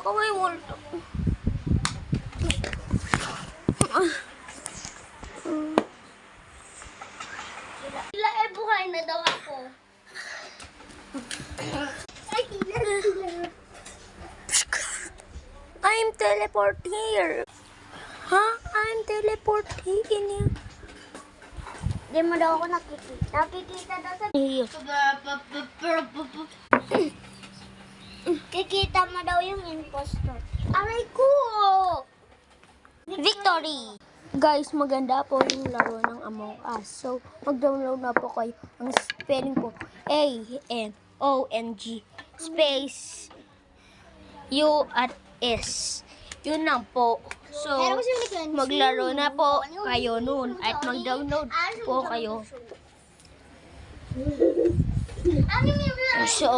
Kaway multo. Sila buhay na daw ako. Ay, I'm teleport here. I'm teleport here. Hindi mo daw ako nakikita. Nakikita daw sa... Kikita mo daw yung impostor. Aray ko! Victory! Guys, maganda po yung laro ng Among Us. So, mag-download na po kayo. Ang spelling po, A-N-O-N-G space U-at-S. Yun lang po. So, maglaro na po kayo nun at mag-download po kayo. So,